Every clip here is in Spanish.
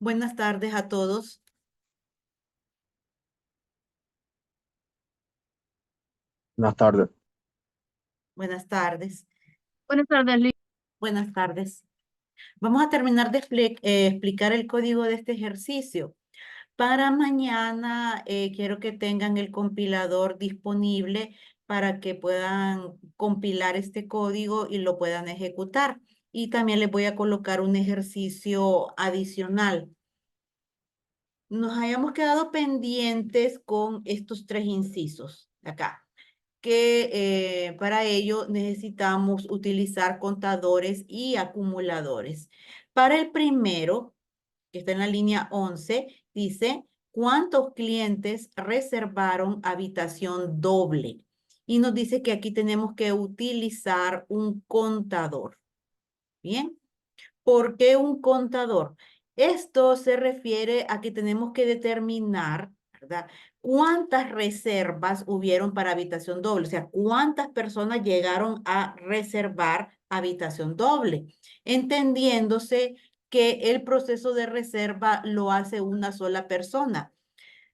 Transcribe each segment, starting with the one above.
Buenas tardes a todos. Buenas tardes. Buenas tardes. Buenas tardes, Liz. Buenas tardes. Vamos a terminar de explicar el código de este ejercicio. Para mañana quiero que tengan el compilador disponible para que puedan compilar este código y lo puedan ejecutar. Y también les voy a colocar un ejercicio adicional. Nos hayamos quedado pendientes con estos tres incisos acá, que para ello necesitamos utilizar contadores y acumuladores. Para el primero, que está en la línea 11, dice, ¿cuántos clientes reservaron habitación doble? Y nos dice que aquí tenemos que utilizar un contador. Bien, ¿por qué un contador? Esto se refiere a que tenemos que determinar, ¿verdad? ¿Cuántas reservas hubieron para habitación doble? O sea, ¿cuántas personas llegaron a reservar habitación doble? Entendiéndose que el proceso de reserva lo hace una sola persona.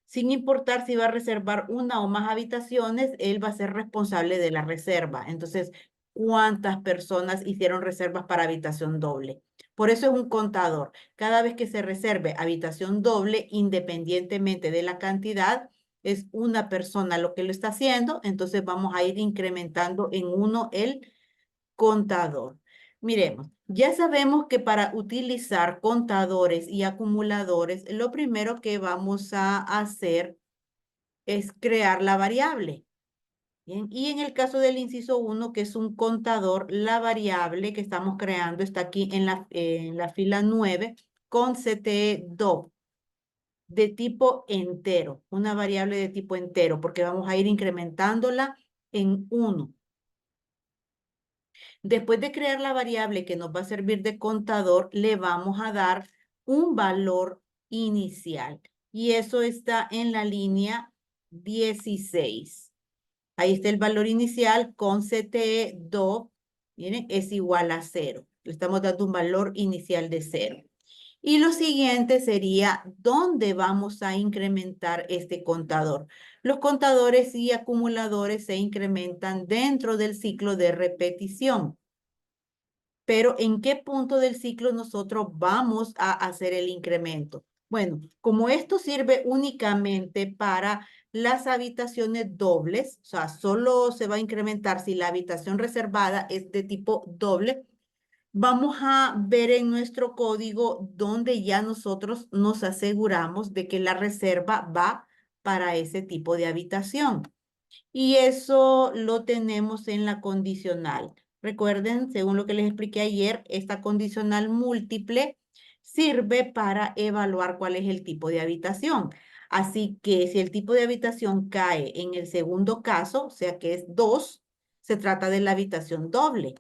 Sin importar si va a reservar una o más habitaciones, él va a ser responsable de la reserva. Entonces, ¿cuántas personas hicieron reservas para habitación doble? Por eso es un contador. Cada vez que se reserve habitación doble, independientemente de la cantidad, es una persona lo que lo está haciendo. Entonces, vamos a ir incrementando en uno el contador. Miremos, ya sabemos que para utilizar contadores y acumuladores, lo primero que vamos a hacer es crear la variable. Bien, y en el caso del inciso 1, que es un contador, la variable que estamos creando está aquí en la fila 9 con CTE-DOP de tipo entero, una variable de tipo entero, porque vamos a ir incrementándola en 1. Después de crear la variable que nos va a servir de contador, le vamos a dar un valor inicial. Y eso está en la línea 16. Ahí está el valor inicial con CTE 2, miren, es igual a 0. Le estamos dando un valor inicial de 0. Y lo siguiente sería dónde vamos a incrementar este contador. Los contadores y acumuladores se incrementan dentro del ciclo de repetición. Pero ¿en qué punto del ciclo nosotros vamos a hacer el incremento? Bueno, como esto sirve únicamente para las habitaciones dobles, o sea, solo se va a incrementar si la habitación reservada es de tipo doble, vamos a ver en nuestro código donde ya nosotros nos aseguramos de que la reserva va para ese tipo de habitación. Y eso lo tenemos en la condicional. Recuerden, según lo que les expliqué ayer, esta condicional múltiple sirve para evaluar cuál es el tipo de habitación. Así que si el tipo de habitación cae en el segundo caso, o sea que es 2, se trata de la habitación doble.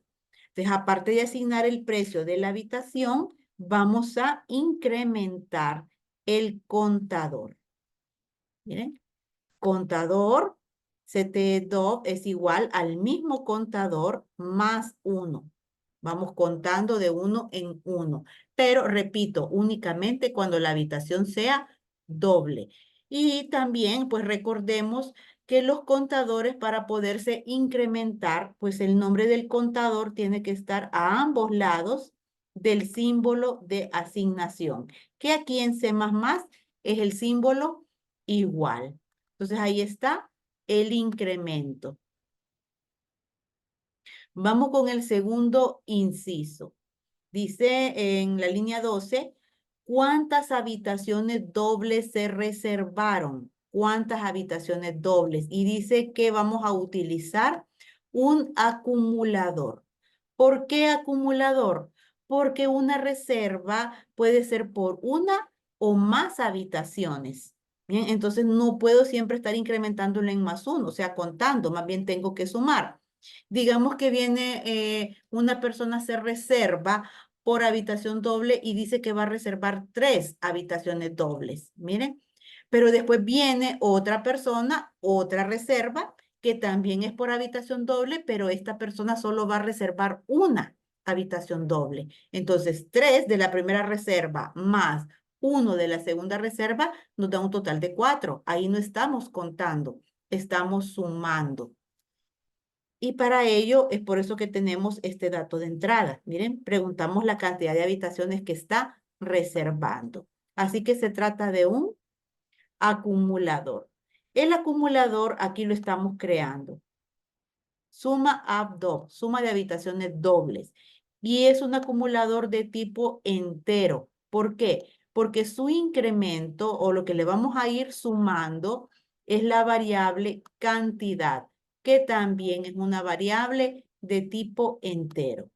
Entonces, aparte de asignar el precio de la habitación, vamos a incrementar el contador. Miren, contador CT2 es igual al mismo contador más 1. Vamos contando de 1 en 1. Pero repito, únicamente cuando la habitación sea doble. Y también, pues recordemos que los contadores para poderse incrementar, pues el nombre del contador tiene que estar a ambos lados del símbolo de asignación, que aquí en C++ es el símbolo igual. Entonces ahí está el incremento. Vamos con el segundo inciso. Dice en la línea 12, ¿cuántas habitaciones dobles se reservaron? ¿Cuántas habitaciones dobles? Y dice que vamos a utilizar un acumulador. ¿Por qué acumulador? Porque una reserva puede ser por una o más habitaciones. Bien, entonces no puedo siempre estar incrementándolo en más uno, o sea, contando, más bien tengo que sumar. Digamos que viene una persona, se reserva por habitación doble y dice que va a reservar 3 habitaciones dobles. Miren, pero después viene otra persona, otra reserva, que también es por habitación doble, pero esta persona solo va a reservar una habitación doble. Entonces, 3 de la primera reserva más 1 de la segunda reserva nos da un total de 4. Ahí no estamos contando, estamos sumando. Y para ello es por eso que tenemos este dato de entrada. Miren, preguntamos la cantidad de habitaciones que está reservando. Así que se trata de un acumulador. El acumulador aquí lo estamos creando. Suma ABDO, suma de habitaciones dobles. Y es un acumulador de tipo entero. ¿Por qué? Porque su incremento o lo que le vamos a ir sumando es la variable cantidad, que también es una variable de tipo entero.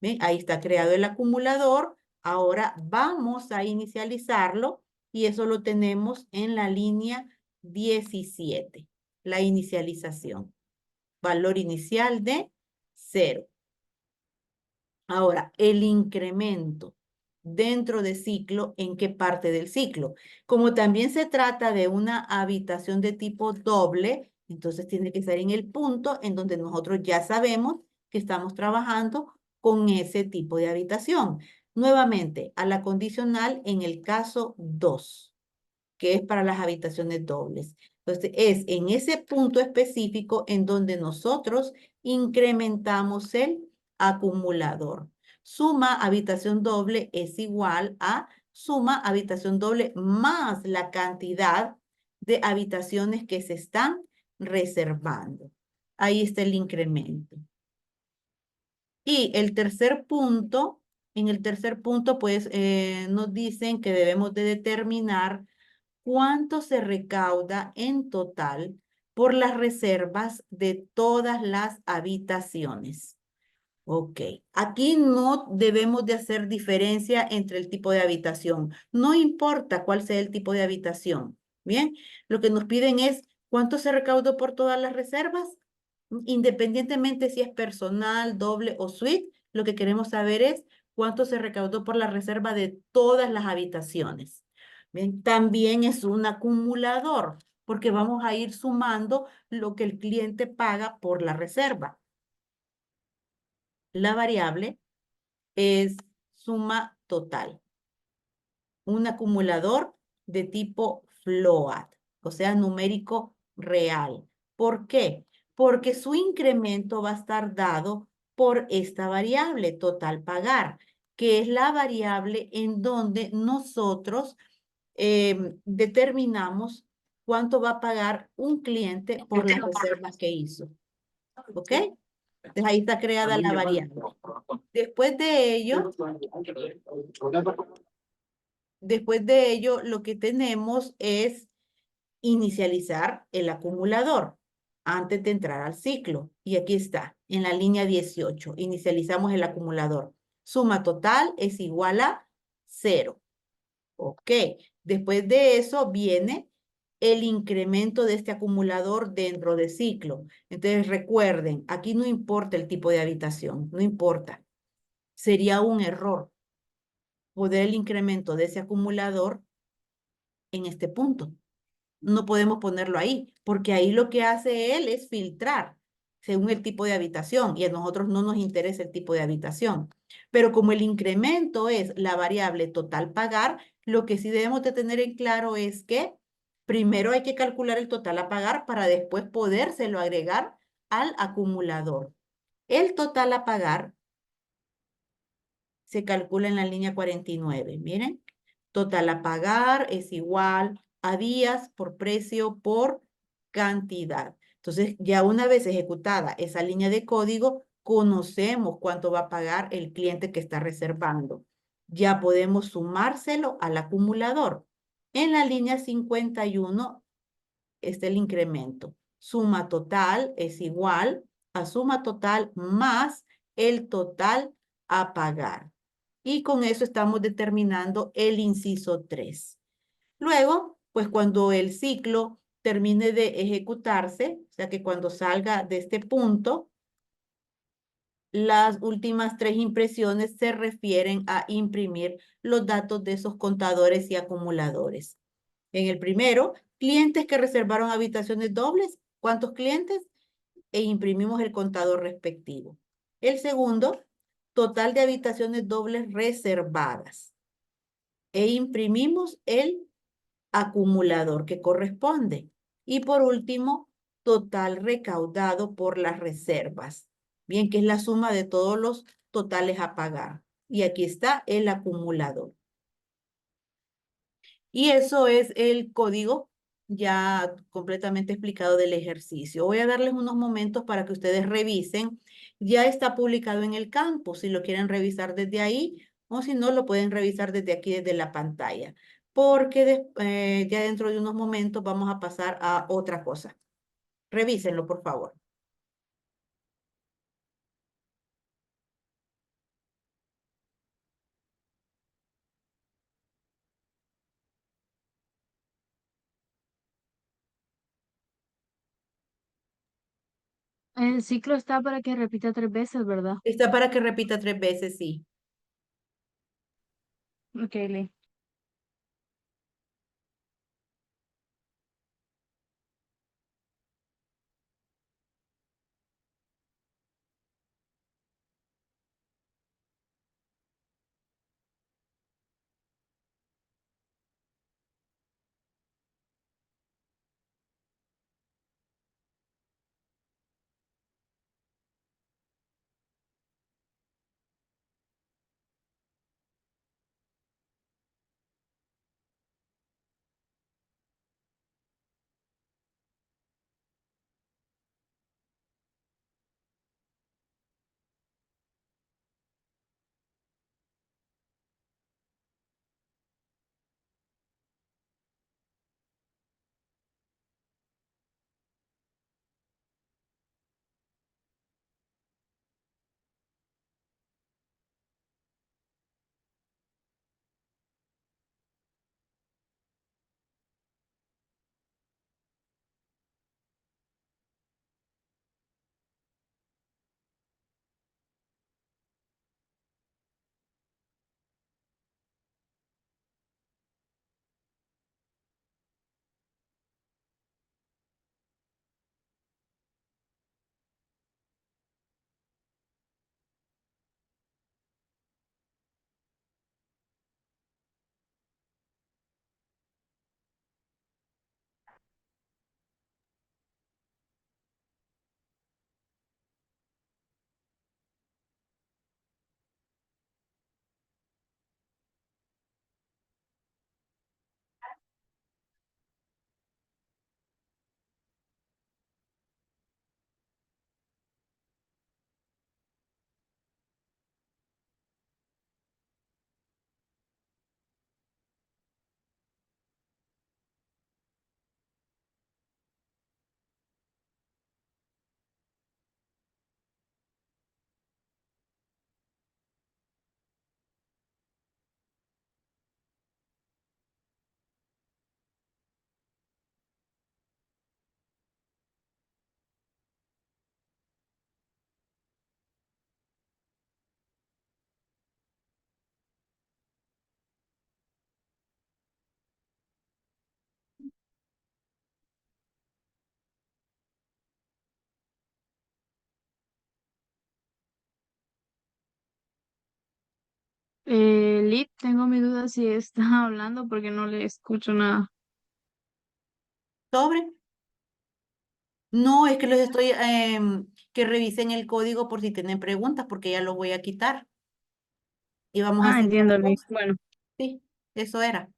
¿Ven? Ahí está creado el acumulador. Ahora vamos a inicializarlo y eso lo tenemos en la línea 17, la inicialización. Valor inicial de 0. Ahora, el incremento dentro de ciclo, ¿en qué parte del ciclo? Como también se trata de una habitación de tipo doble, entonces tiene que ser en el punto en donde nosotros ya sabemos que estamos trabajando con ese tipo de habitación. Nuevamente, a la condicional en el caso 2, que es para las habitaciones dobles. Entonces, es en ese punto específico en donde nosotros incrementamos el acumulador. Suma habitación doble es igual a suma habitación doble más la cantidad de habitaciones que se están reservando. Ahí está el incremento. Y el tercer punto, en el tercer punto, pues nos dicen que debemos de determinar cuánto se recauda en total por las reservas de todas las habitaciones. Ok, aquí no debemos de hacer diferencia entre el tipo de habitación. No importa cuál sea el tipo de habitación. Bien, lo que nos piden es cuánto se recaudó por todas las reservas, independientemente si es personal, doble o suite. Lo que queremos saber es cuánto se recaudó por la reserva de todas las habitaciones. Bien, también es un acumulador porque vamos a ir sumando lo que el cliente paga por la reserva. La variable es suma total. Un acumulador de tipo float, o sea, numérico real. ¿Por qué? Porque su incremento va a estar dado por esta variable total pagar, que es la variable en donde nosotros determinamos cuánto va a pagar un cliente por las reservas que hizo. ¿Ok? Entonces ahí está creada la variable. Después de ello, lo que tenemos es inicializar el acumulador antes de entrar al ciclo. Y aquí está, en la línea 18, inicializamos el acumulador. Suma total es igual a 0. Ok, después de eso viene el incremento de este acumulador dentro de ciclo. Entonces recuerden, aquí no importa el tipo de habitación, no importa. Sería un error poder el incremento de ese acumulador en este punto. No podemos ponerlo ahí, porque ahí lo que hace él es filtrar según el tipo de habitación y a nosotros no nos interesa el tipo de habitación. Pero como el incremento es la variable total pagar, lo que sí debemos de tener en claro es que primero hay que calcular el total a pagar para después podérselo agregar al acumulador. El total a pagar se calcula en la línea 49. Miren, total a pagar es igual a días por precio por cantidad. Entonces, ya una vez ejecutada esa línea de código, conocemos cuánto va a pagar el cliente que está reservando. Ya podemos sumárselo al acumulador. En la línea 51 está el incremento. Suma total es igual a suma total más el total a pagar. Y con eso estamos determinando el inciso 3. Luego, pues cuando el ciclo termine de ejecutarse, o sea que cuando salga de este punto, las últimas 3 impresiones se refieren a imprimir los datos de esos contadores y acumuladores. En el primero, clientes que reservaron habitaciones dobles. ¿Cuántos clientes? E imprimimos el contador respectivo. El segundo, total de habitaciones dobles reservadas. e imprimimos el acumulador que corresponde. Y por último, total recaudado por las reservas. Bien, que es la suma de todos los totales a pagar. Y aquí está el acumulador. Y eso es el código ya completamente explicado del ejercicio. Voy a darles unos momentos para que ustedes revisen. Ya está publicado en el campus, si lo quieren revisar desde ahí, o si no, lo pueden revisar desde aquí, desde la pantalla, porque ya dentro de unos momentos vamos a pasar a otra cosa. Revísenlo, por favor. El ciclo está para que repita 3 veces, ¿verdad? Está para que repita 3 veces, sí. Ok, Lee. Lee, tengo mi duda si está hablando porque no le escucho nada. ¿Sobre? No, es que les estoy, que revisen el código por si tienen preguntas, porque ya lo voy a quitar. Y vamos a Ah, hacer otra entiendo, Lee. cosa. Bueno, Sí, eso era.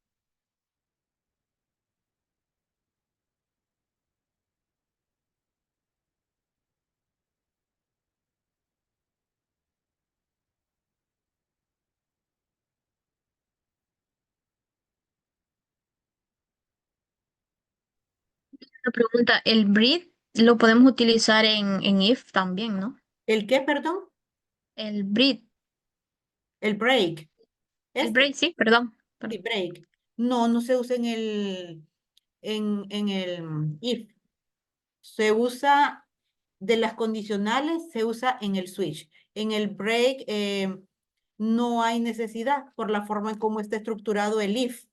Una pregunta, el breed lo podemos utilizar en if también, ¿no? ¿El qué, perdón? El breed, El break. el Este, breed, sí, perdón. sí, Perdón. break. No, no se usa en el if. Se usa de las condicionales, se usa en el switch. En el break no hay necesidad por la forma en cómo está estructurado el if.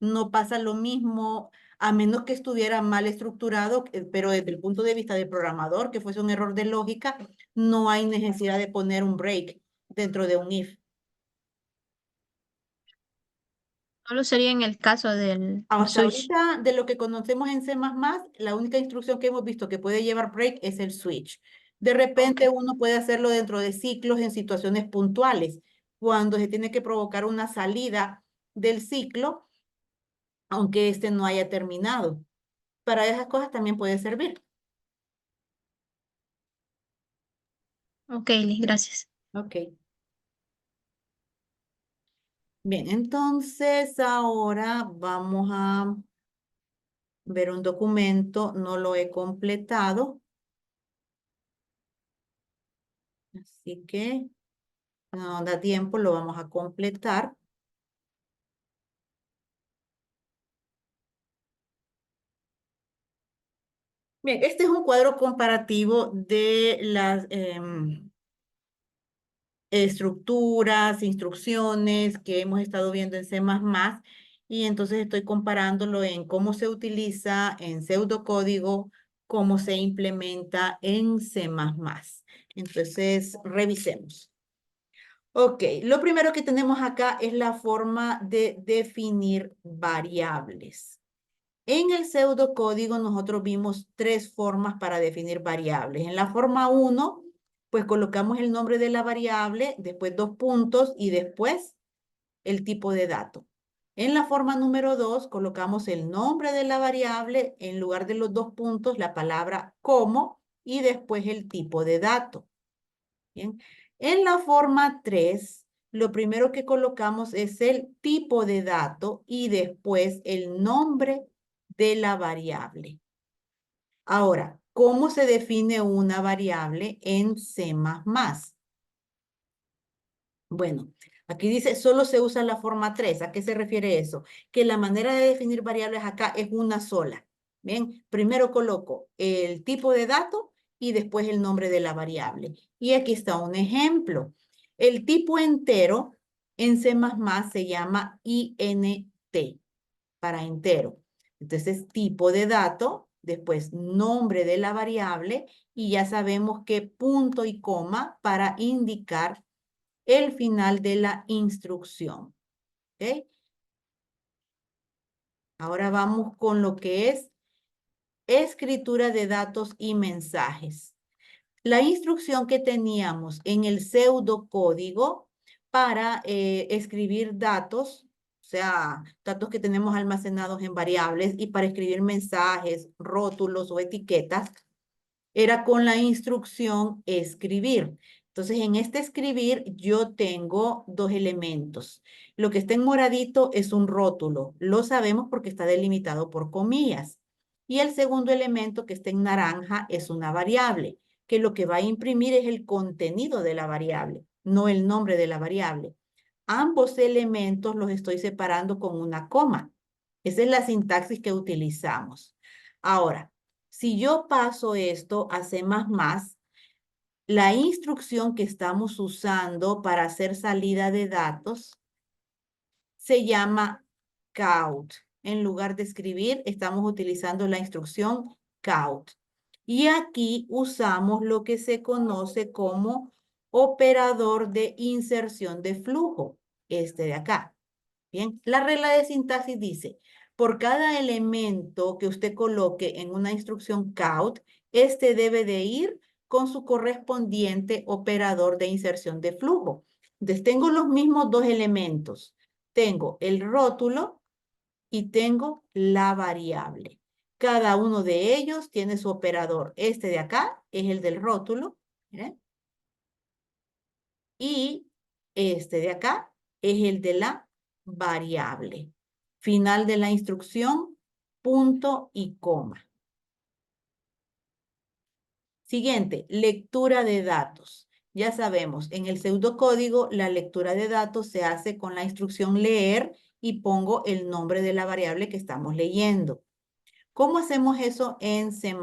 No pasa lo mismo, a menos que estuviera mal estructurado, pero desde el punto de vista del programador, que fuese un error de lógica, no hay necesidad de poner un break dentro de un if. Solo sería en el caso del Hasta switch. ahorita, de lo que conocemos en C++, la única instrucción que hemos visto que puede llevar break es el switch. De Ok, repente uno puede hacerlo dentro de ciclos en situaciones puntuales, cuando se tiene que provocar una salida del ciclo, aunque este no haya terminado. Para esas cosas también puede servir. ok, Liz, gracias. Ok. Bien, entonces ahora vamos a ver un documento, no lo he completado, así que no da tiempo, lo vamos a completar. Bien, este es un cuadro comparativo de las estructuras, instrucciones que hemos estado viendo en C++, y entonces estoy comparándolo en cómo se utiliza en pseudocódigo, cómo se implementa en C++. Entonces, revisemos. Ok, lo primero que tenemos acá es la forma de definir variables. En el pseudocódigo nosotros vimos tres formas para definir variables. En la forma 1, pues colocamos el nombre de la variable, después dos puntos y después el tipo de dato. En la forma número 2, colocamos el nombre de la variable, en lugar de los dos puntos, la palabra como y después el tipo de dato. Bien. En la forma 3, lo primero que colocamos es el tipo de dato y después el nombre de la variable. Ahora, ¿cómo se define una variable en C++? Bueno, aquí dice solo se usa la forma 3. ¿A qué se refiere eso? Que la manera de definir variables acá es una sola. Bien, primero coloco el tipo de dato y después el nombre de la variable. Y aquí está un ejemplo. El tipo entero en C++ se llama int, para entero. Entonces, tipo de dato, después nombre de la variable y ya sabemos que punto y coma para indicar el final de la instrucción. ¿Ok? Ahora vamos con lo que es escritura de datos y mensajes. La instrucción que teníamos en el pseudocódigo para escribir datos, o sea, datos que tenemos almacenados en variables y para escribir mensajes, rótulos o etiquetas, era con la instrucción escribir. Entonces, en este escribir yo tengo dos elementos. Lo que está en moradito es un rótulo. Lo sabemos porque está delimitado por comillas. Y el segundo elemento que está en naranja es una variable, que lo que va a imprimir es el contenido de la variable, no el nombre de la variable. Ambos elementos los estoy separando con una coma. Esa es la sintaxis que utilizamos. Ahora, si yo paso esto a C++, la instrucción que estamos usando para hacer salida de datos se llama count. En lugar de escribir, estamos utilizando la instrucción count. Y aquí usamos lo que se conoce como operador de inserción de flujo, este de acá. Bien, la regla de sintaxis dice, por cada elemento que usted coloque en una instrucción count, este debe de ir con su correspondiente operador de inserción de flujo. Entonces, tengo los mismos dos elementos. Tengo el rótulo y tengo la variable. Cada uno de ellos tiene su operador. Este de acá es el del rótulo. ¿Miren? Y este de acá es el de la variable. Final de la instrucción, punto y coma. Siguiente, lectura de datos. Ya sabemos, en el pseudocódigo la lectura de datos se hace con la instrucción leer y pongo el nombre de la variable que estamos leyendo. ¿Cómo hacemos eso en C++?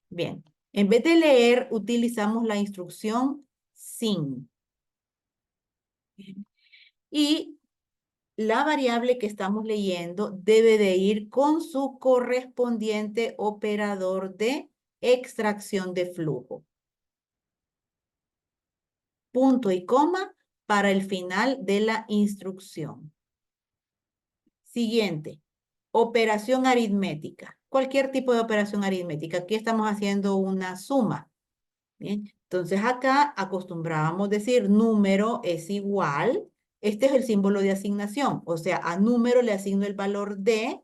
Bien, en vez de leer utilizamos la instrucción sin. Y la variable que estamos leyendo debe de ir con su correspondiente operador de extracción de flujo. Punto y coma para el final de la instrucción. Siguiente, operación aritmética. Cualquier tipo de operación aritmética. Aquí estamos haciendo una suma. Bien, entonces acá acostumbrábamos decir número es igual. Este es el símbolo de asignación. O sea, a número le asigno el valor de,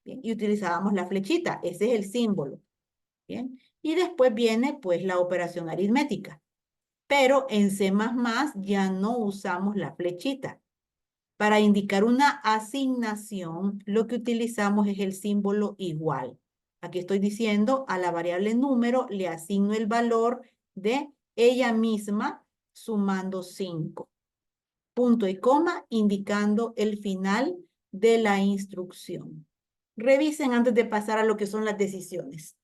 bien, y utilizábamos la flechita. Ese es el símbolo. Bien, y después viene pues la operación aritmética. Pero en C++ ya no usamos la flechita. Para indicar una asignación, lo que utilizamos es el símbolo igual. Aquí estoy diciendo a la variable número le asigno el valor de ella misma sumando 5. Punto y coma indicando el final de la instrucción. Revisen antes de pasar a lo que son las decisiones.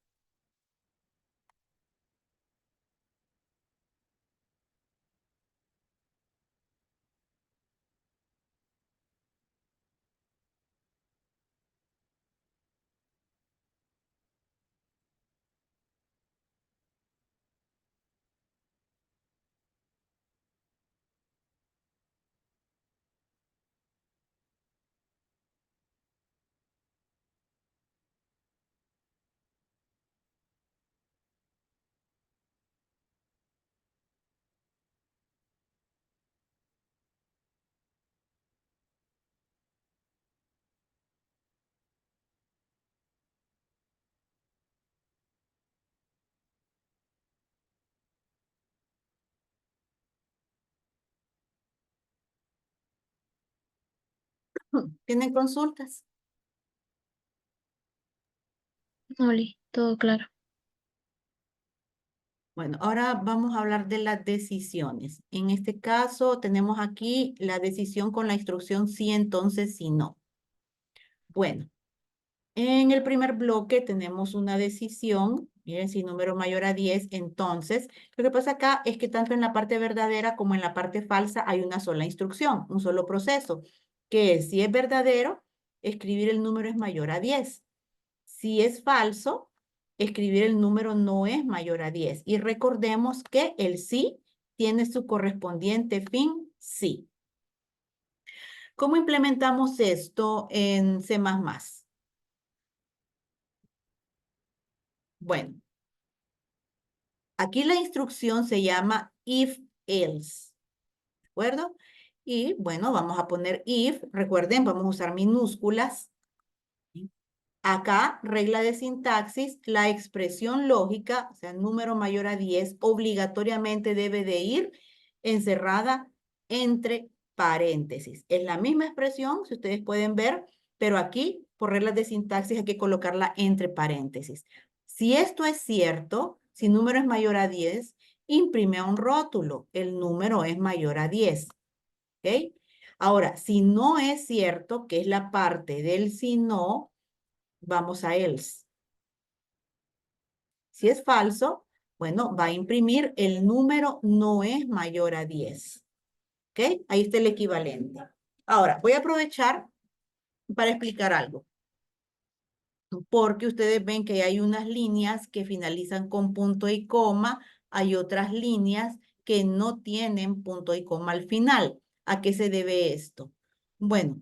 ¿Tienen consultas? No, Lee, todo claro. Bueno, ahora vamos a hablar de las decisiones. En este caso tenemos aquí la decisión con la instrucción sí, entonces sí, no. Bueno, en el primer bloque tenemos una decisión, miren, si número mayor a 10, entonces, lo que pasa acá es que tanto en la parte verdadera como en la parte falsa hay una sola instrucción, un solo proceso, que es, si es verdadero, escribir el número es mayor a 10. Si es falso, escribir el número no es mayor a 10. Y recordemos que el sí tiene su correspondiente fin sí. ¿Cómo implementamos esto en C++? Bueno, aquí la instrucción se llama if else, ¿de acuerdo? Y bueno, vamos a poner if, recuerden, vamos a usar minúsculas. Acá, regla de sintaxis, la expresión lógica, o sea, número mayor a 10, obligatoriamente debe de ir encerrada entre paréntesis. Es la misma expresión, si ustedes pueden ver, pero aquí, por reglas de sintaxis, hay que colocarla entre paréntesis. Si esto es cierto, si número es mayor a 10, imprime un rótulo, el número es mayor a 10. ¿Ok? Ahora, si no es cierto, que es la parte del si no, vamos a else. Si es falso, bueno, va a imprimir el número no es mayor a 10. ¿Ok? Ahí está el equivalente. Ahora, voy a aprovechar para explicar algo. Porque ustedes ven que hay unas líneas que finalizan con punto y coma, hay otras líneas que no tienen punto y coma al final. ¿A qué se debe esto? Bueno,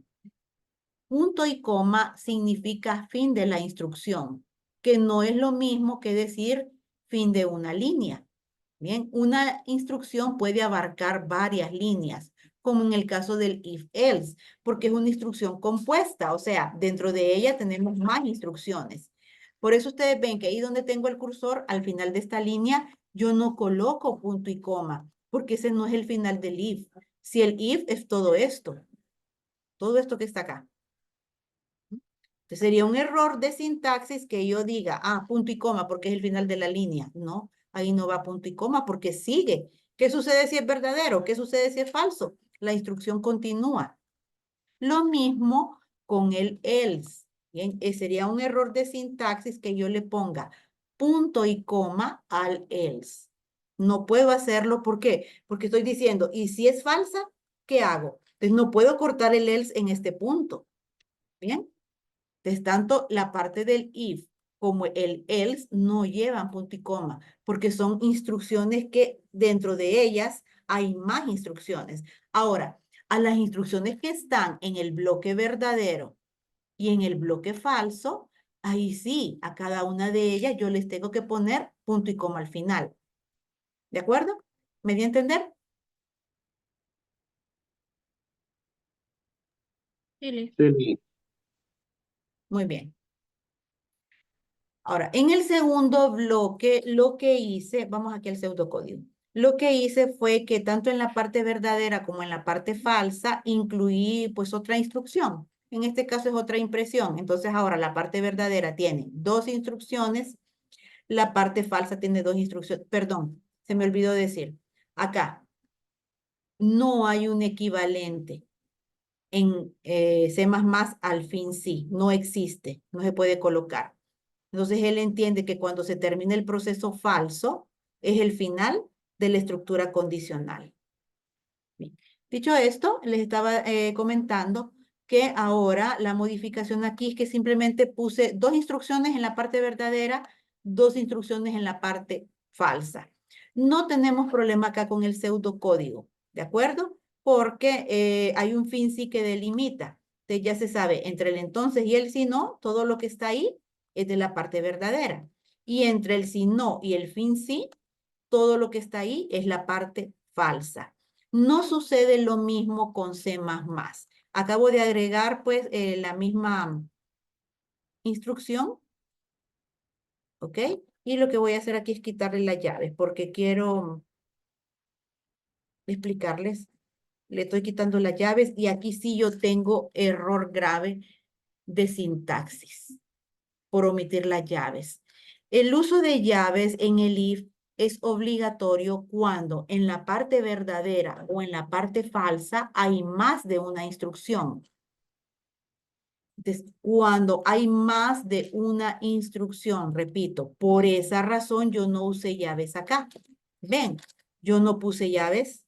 punto y coma significa fin de la instrucción, que no es lo mismo que decir fin de una línea. Bien, una instrucción puede abarcar varias líneas, como en el caso del if-else, porque es una instrucción compuesta, o sea, dentro de ella tenemos más instrucciones. Por eso ustedes ven que ahí donde tengo el cursor, al final de esta línea, yo no coloco punto y coma, porque ese no es el final del if. Si el if es todo esto que está acá. Entonces sería un error de sintaxis que yo diga, punto y coma, porque es el final de la línea. No, ahí no va punto y coma porque sigue. ¿Qué sucede si es verdadero? ¿Qué sucede si es falso? La instrucción continúa. Lo mismo con el else. Bien, sería un error de sintaxis que yo le ponga punto y coma al else. No puedo hacerlo, ¿por qué? Porque estoy diciendo, ¿y si es falsa? ¿Qué hago? Entonces no puedo cortar el else en este punto. Bien. Entonces, tanto la parte del if como el else no llevan punto y coma, porque son instrucciones que dentro de ellas hay más instrucciones. Ahora, a las instrucciones que están en el bloque verdadero y en el bloque falso, ahí sí, a cada una de ellas yo les tengo que poner punto y coma al final. ¿De acuerdo? ¿Me di a entender? Sí, Liz. Sí. Muy bien. Ahora, en el segundo bloque, lo que hice, vamos aquí al pseudocódigo. Lo que hice fue que tanto en la parte verdadera como en la parte falsa incluí pues otra instrucción. En este caso es otra impresión. Entonces ahora la parte verdadera tiene dos instrucciones, la parte falsa tiene dos instrucciones. Perdón, se me olvidó decir. Acá no hay un equivalente en C++ al fin sí, no existe, no se puede colocar. Entonces él entiende que cuando se termina el proceso falso es el final de la estructura condicional. Bien. Dicho esto, les estaba comentando que ahora la modificación aquí es que simplemente puse dos instrucciones en la parte verdadera, dos instrucciones en la parte falsa. No tenemos problema acá con el pseudocódigo, ¿de acuerdo? Porque hay un fin sí que delimita. Entonces ya se sabe, entre el entonces y el si no, todo lo que está ahí es de la parte verdadera. Y entre el si no y el fin sí, todo lo que está ahí es la parte falsa. No sucede lo mismo con C++. Acabo de agregar pues la misma instrucción, ¿ok? Y lo que voy a hacer aquí es quitarle las llaves porque quiero explicarles. Le estoy quitando las llaves y aquí sí yo tengo error grave de sintaxis por omitir las llaves. El uso de llaves en el if es obligatorio cuando en la parte verdadera o en la parte falsa hay más de una instrucción. Entonces, cuando hay más de una instrucción, repito, por esa razón yo no usé llaves acá. Ven, yo no puse llaves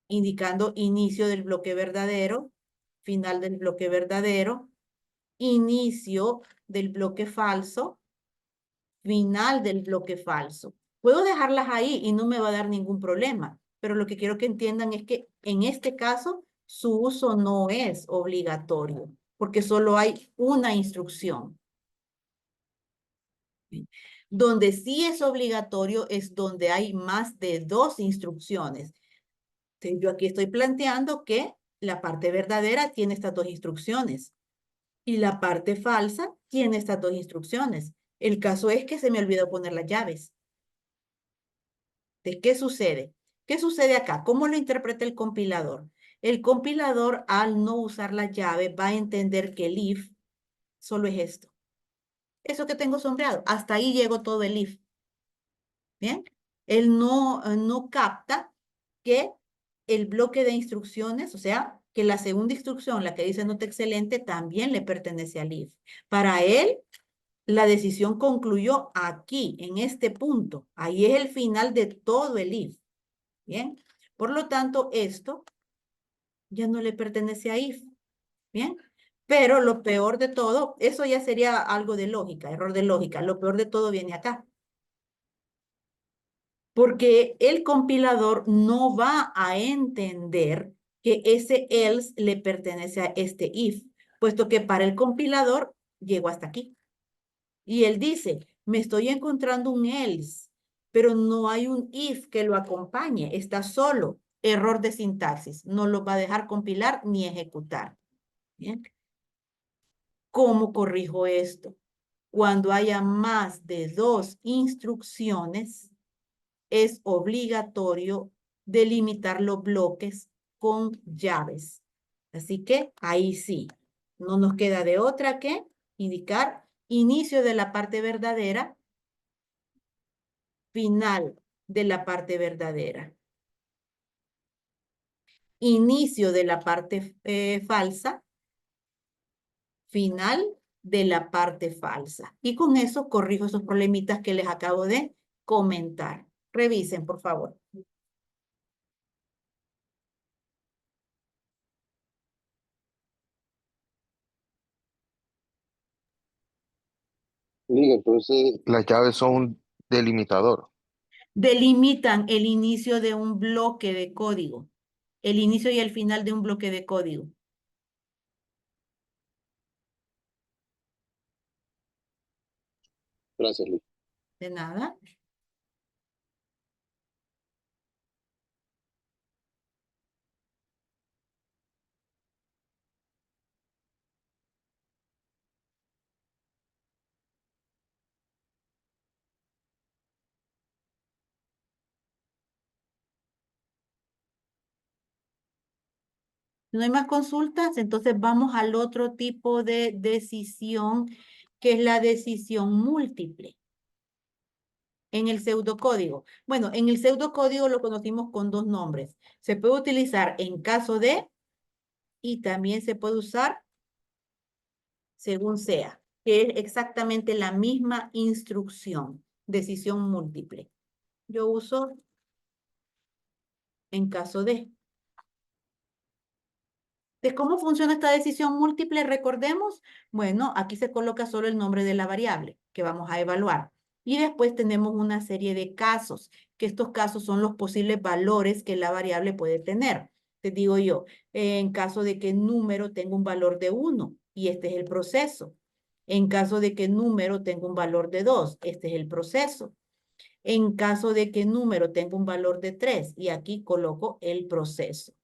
indicando inicio del bloque verdadero, final del bloque verdadero, inicio del bloque falso, final del bloque falso. Puedo dejarlas ahí y no me va a dar ningún problema, pero lo que quiero que entiendan es que en este caso su uso no es obligatorio, porque solo hay una instrucción. Donde sí es obligatorio es donde hay más de dos instrucciones. Entonces, yo aquí estoy planteando que la parte verdadera tiene estas dos instrucciones y la parte falsa tiene estas dos instrucciones. El caso es que se me olvidó poner las llaves. ¿De qué sucede? ¿Qué sucede acá? ¿Cómo lo interpreta el compilador? El compilador, al no usar la llave, va a entender que el if solo es esto. Eso que tengo sombreado. Hasta ahí llegó todo el if. ¿Bien? Él no capta que el bloque de instrucciones, o sea, que la segunda instrucción, la que dice nota excelente, también le pertenece al if. Para él, la decisión concluyó aquí, en este punto. Ahí es el final de todo el if. Bien. Por lo tanto, esto ya no le pertenece a if. Bien. Pero lo peor de todo, eso ya sería algo de lógica, error de lógica. Lo peor de todo viene acá. Porque el compilador no va a entender que ese else le pertenece a este if, puesto que para el compilador llegó hasta aquí. Y él dice, me estoy encontrando un else, pero no hay un if que lo acompañe, está solo. Error de sintaxis, no lo va a dejar compilar ni ejecutar. Bien. ¿Cómo corrijo esto? Cuando haya más de dos instrucciones, es obligatorio delimitar los bloques con llaves. Así que ahí sí, no nos queda de otra que indicar inicio de la parte verdadera, final de la parte verdadera, inicio de la parte falsa, final de la parte falsa. Y con eso corrijo esos problemitas que les acabo de comentar. Revisen, por favor. Entonces las llaves son un delimitador. delimitan el inicio de un bloque de código, el inicio y el final de un bloque de código. Gracias, Liz. De nada. No hay más consultas, entonces vamos al otro tipo de decisión, que es la decisión múltiple en el pseudocódigo. Bueno, en el pseudocódigo lo conocimos con dos nombres. Se puede utilizar en caso de y también se puede usar según sea, que es exactamente la misma instrucción, decisión múltiple. Yo uso en caso de. ¿De cómo funciona esta decisión múltiple? Recordemos, bueno, aquí se coloca solo el nombre de la variable que vamos a evaluar. Y después tenemos una serie de casos, que estos casos son los posibles valores que la variable puede tener. Te digo yo, en caso de que número tenga un valor de 1, y este es el proceso. En caso de que número tenga un valor de 2, este es el proceso. En caso de que número tenga un valor de 3, y aquí coloco el proceso.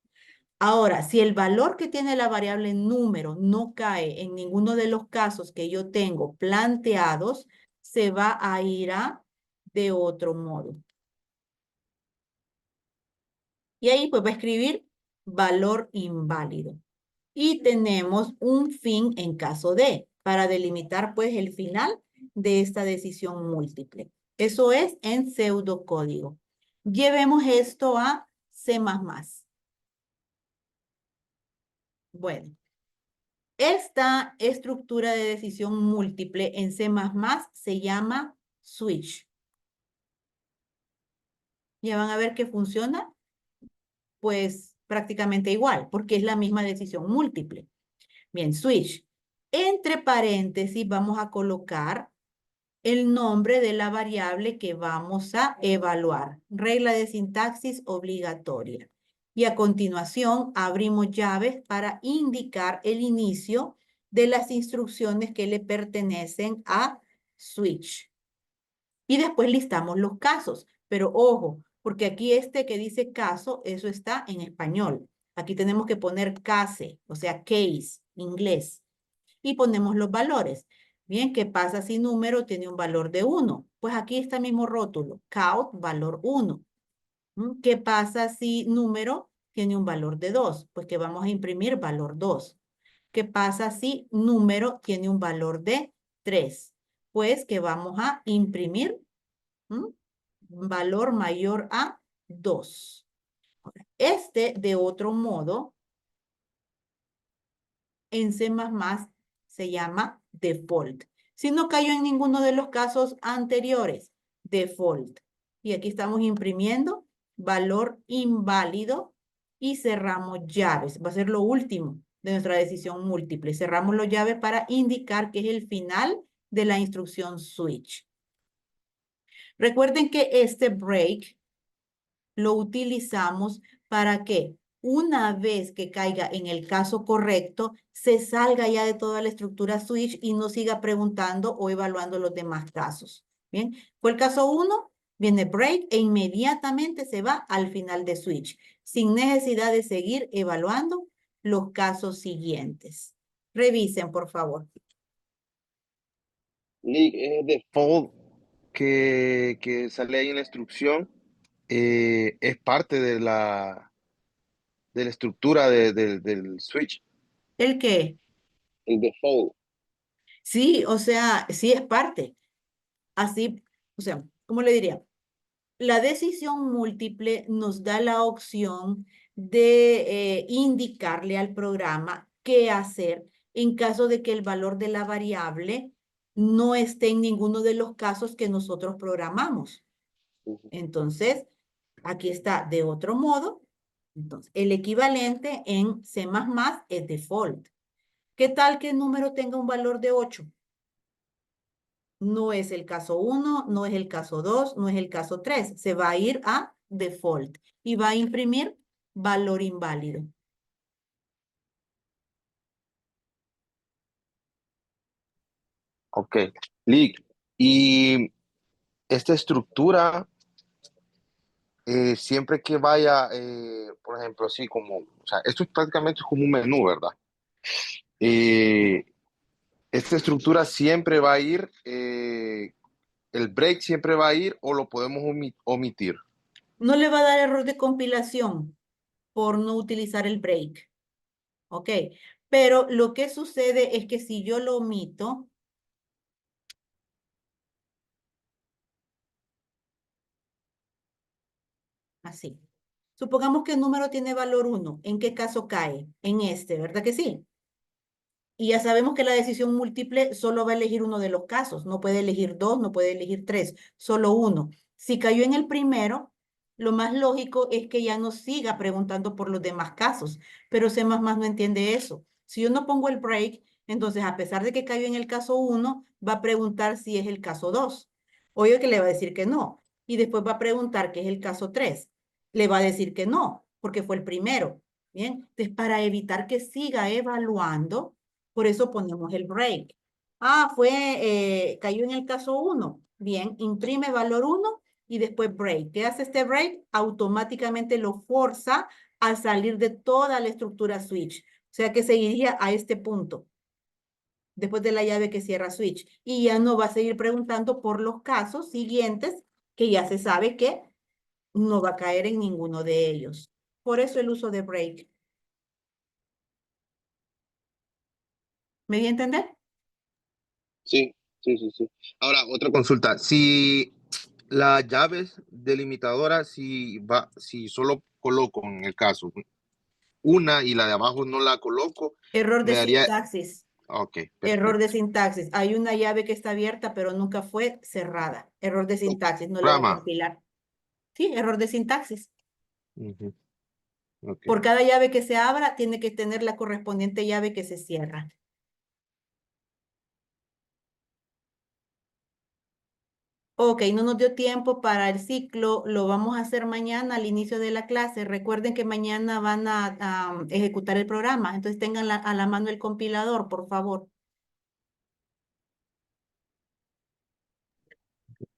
Ahora, si el valor que tiene la variable número no cae en ninguno de los casos que yo tengo planteados, se va a ir a de otro modo. Y ahí pues va a escribir valor inválido. Y tenemos un fin en caso de, para delimitar pues el final de esta decisión múltiple. Eso es en pseudocódigo. Llevemos esto a C++. Bueno. Esta estructura de decisión múltiple en C++ se llama switch. Ya van a ver que funciona, pues prácticamente igual, porque es la misma decisión múltiple. Bien, switch. Entre paréntesis vamos a colocar el nombre de la variable que vamos a evaluar. Regla de sintaxis obligatoria. Y a continuación abrimos llaves para indicar el inicio de las instrucciones que le pertenecen a switch. Y después listamos los casos. Pero ojo, porque aquí este que dice caso, eso está en español. Aquí tenemos que poner case, o sea, case, inglés. Y ponemos los valores. Bien, ¿qué pasa si número tiene un valor de 1? Pues aquí está el mismo rótulo, count, valor 1. ¿Qué pasa si número tiene un valor de 2? Pues que vamos a imprimir valor 2. ¿Qué pasa si número tiene un valor de 3? Pues que vamos a imprimir valor mayor a 2. Este, de otro modo, en C++ se llama default. Si no cayó en ninguno de los casos anteriores, default. Y aquí estamos imprimiendo valor inválido y cerramos llaves. Va a ser lo último de nuestra decisión múltiple. Cerramos las llaves para indicar que es el final de la instrucción switch. Recuerden que este break lo utilizamos para que una vez que caiga en el caso correcto, se salga ya de toda la estructura switch y no siga preguntando o evaluando los demás casos. Bien, fue el caso 1, viene break e inmediatamente se va al final de switch, sin necesidad de seguir evaluando los casos siguientes. Revisen, por favor. Lick, es default que sale ahí en la instrucción, es parte de la estructura del switch, ¿El qué? el default. Sí, o sea, sí es parte. Así, o sea, ¿cómo le diría? La decisión múltiple nos da la opción de indicarle al programa qué hacer en caso de que el valor de la variable no esté en ninguno de los casos que nosotros programamos. Entonces, aquí está de otro modo. Entonces, el equivalente en C++ es default. ¿Qué tal que el número tenga un valor de 8? No es el caso 1, no es el caso 2, no es el caso 3. Se va a ir a default y va a imprimir valor inválido. Ok. Lick, y esta estructura, siempre que vaya, por ejemplo, así como, o sea, esto es prácticamente como un menú, ¿verdad? Eh, esta estructura siempre va a ir, el break siempre va a ir o lo podemos omitir. No le va a dar error de compilación por no utilizar el break. ¿Ok? Pero lo que sucede es que si yo lo omito, así. Supongamos que el número tiene valor 1. ¿En qué caso cae? En este, ¿verdad que sí? Y ya sabemos que la decisión múltiple solo va a elegir uno de los casos. No puede elegir dos, no puede elegir tres, solo uno. Si cayó en el primero, lo más lógico es que ya no siga preguntando por los demás casos. Pero C++ no entiende eso. Si yo no pongo el break, entonces a pesar de que cayó en el caso 1, va a preguntar si es el caso 2. Oye que le va a decir que no. Y después va a preguntar qué es el caso 3. Le va a decir que no, porque fue el primero. Bien, entonces para evitar que siga evaluando, por eso ponemos el break. Cayó en el caso 1. Bien, imprime valor 1 y después break. ¿Qué hace este break? Automáticamente lo forza a salir de toda la estructura switch. O sea que seguiría a este punto, después de la llave que cierra switch. Y ya no va a seguir preguntando por los casos siguientes, que ya se sabe que no va a caer en ninguno de ellos. Por eso el uso de break. ¿Me di a entender? Sí, sí, sí, sí. Ahora, otra consulta. Si las llaves delimitadoras, si solo coloco en el caso una y la de abajo no la coloco, Error de me daría. sintaxis. Ok, Error de perfecto. sintaxis. Hay una llave que está abierta, pero nunca fue cerrada. Error de sintaxis. No le va a Programa. compilar. Sí, error de sintaxis. Ujú, ok, Por cada llave que se abra, tiene que tener la correspondiente llave que se cierra. Ok, no nos dio tiempo para el ciclo. Lo vamos a hacer mañana al inicio de la clase. Recuerden que mañana van a ejecutar el programa. Entonces tengan a la mano el compilador, por favor.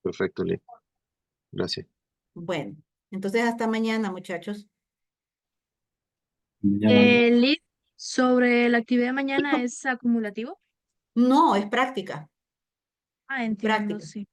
perfecto, Lee. Gracias. Bueno, entonces hasta mañana, muchachos. Mañana Liz, sobre la actividad de mañana es acumulativo. No, es práctica. Ah, entiendo, Práctica. sí.